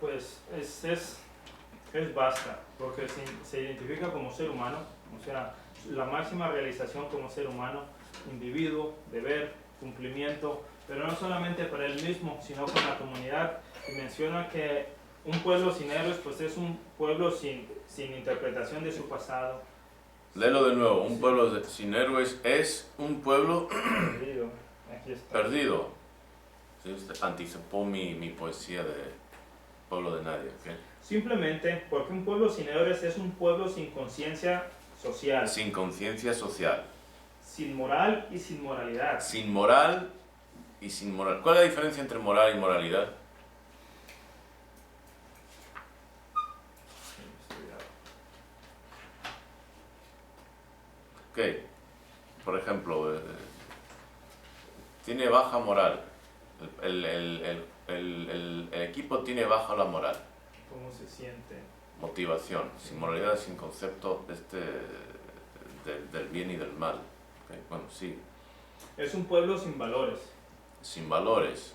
Pues es vasta, porque se identifica como ser humano, o sea, la máxima realización como ser humano, individuo, deber, cumplimiento, pero no solamente para él mismo, sino con la comunidad, y menciona que un pueblo sin héroes pues es un pueblo sin interpretación de su pasado. Léelo de nuevo. Un pueblo sin héroes es un pueblo Perdido. Aquí está. perdido. Sí, usted anticipó mi poesía de Pueblo de Nadie. ¿Okay? Simplemente porque un pueblo sin héroes es un pueblo sin conciencia social, Sin conciencia social. sin moral y sin moralidad. Sin moral y sin moral. ¿Cuál es la diferencia entre moral y moralidad? Ok. Por ejemplo, tiene baja moral. El equipo tiene baja la moral. ¿Cómo se siente? Motivación. Sin moralidad, sin concepto del bien y del mal. Okay. Bueno, sí. Es un pueblo sin valores, Sin valores.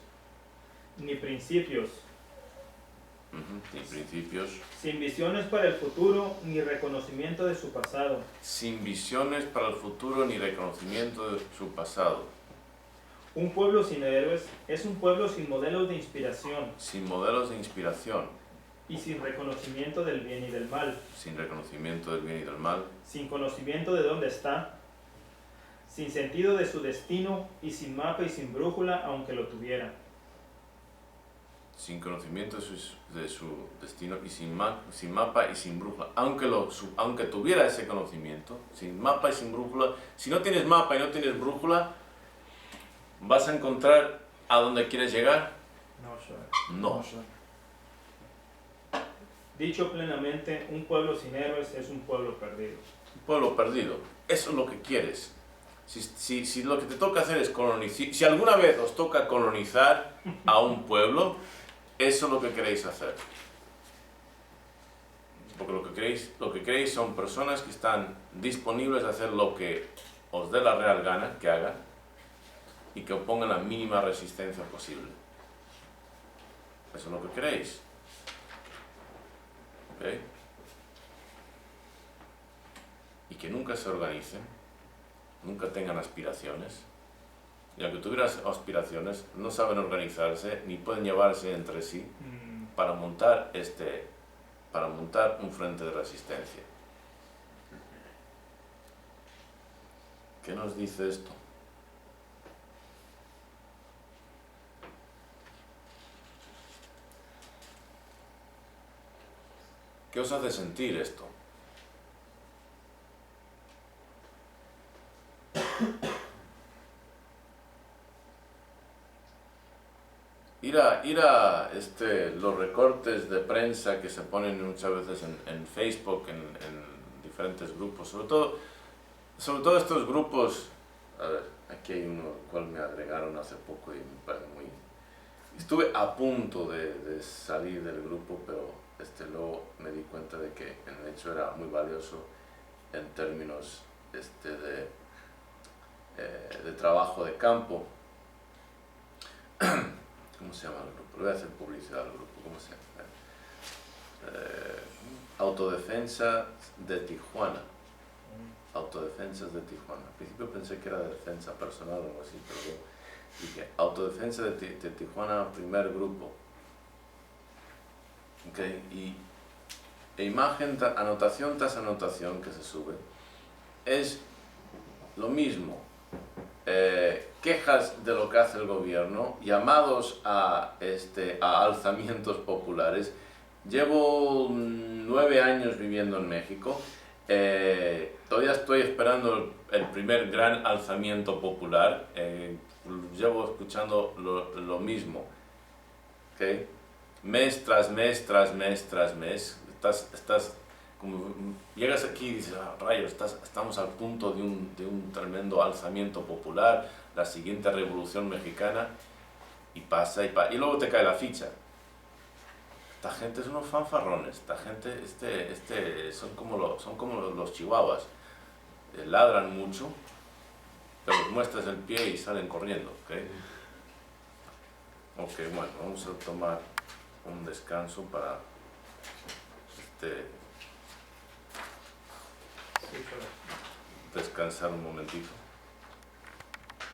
ni principios, Ni principios. sin visiones para el futuro, ni reconocimiento de su pasado. Sin visiones para el futuro ni reconocimiento de su pasado. Un pueblo sin héroes es un pueblo sin modelos de inspiración Sin modelos de inspiración. y sin reconocimiento del bien y del mal, Sin reconocimiento del bien y del mal. sin conocimiento de dónde está, sin sentido de su destino y sin mapa y sin brújula aunque lo tuviera. Sin conocimiento de su destino y sin mapa y sin brújula. Aunque tuviera ese conocimiento, sin mapa y sin brújula, si no tienes mapa y no tienes brújula, ¿vas a encontrar a dónde quieres llegar? No, sir. No. Dicho plenamente, un pueblo sin héroes es un pueblo perdido. Un pueblo perdido. Eso es lo que quieres. Si lo que te toca hacer es colonizar, si alguna vez os toca colonizar a un pueblo, eso es lo que queréis hacer. Porque lo que queréis son personas que están disponibles a hacer lo que os dé la real gana que hagan y que opongan la mínima resistencia posible. Eso es lo que queréis. ¿Ok? Y que nunca se organicen, nunca tengan aspiraciones. Y aunque tuvieran aspiraciones, no saben organizarse ni pueden llevarse entre sí para montar un frente de resistencia. ¿Qué nos dice esto? ¿Qué os hace sentir esto? Ir a los recortes de prensa que se ponen muchas veces en Facebook, en diferentes grupos, sobre todo estos grupos. A ver, aquí hay uno al cual me agregaron hace poco y me parece muy... Estuve a punto de salir del grupo, pero luego me di cuenta de que en hecho era muy valioso en términos de trabajo de campo. ¿Cómo se llama el grupo? Le voy a hacer publicidad al grupo. ¿Cómo se llama? Autodefensa de Tijuana. Autodefensas de Tijuana. Al principio pensé que era de defensa personal o algo así, pero luego dije Autodefensa de Tijuana, primer grupo. Okay. E imagen, anotación tras anotación que se sube, es lo mismo. Quejas de lo que hace el gobierno, llamados a alzamientos populares. Llevo 9 años viviendo en México. Todavía estoy esperando el primer gran alzamiento popular. Llevo escuchando lo mismo. ¿Okay? Mes tras mes, tras mes, tras mes. Estás como, llegas aquí y dices, rayos, estamos al punto de un tremendo alzamiento popular, la siguiente revolución mexicana, y pasa, y luego te cae la ficha. esta gente es unos fanfarrones, esta gente son como los chihuahuas, ladran mucho, pero les muestras el pie y salen corriendo, ¿ok? Ok, bueno, vamos a tomar un descanso para Sí, pero descansar un momentito.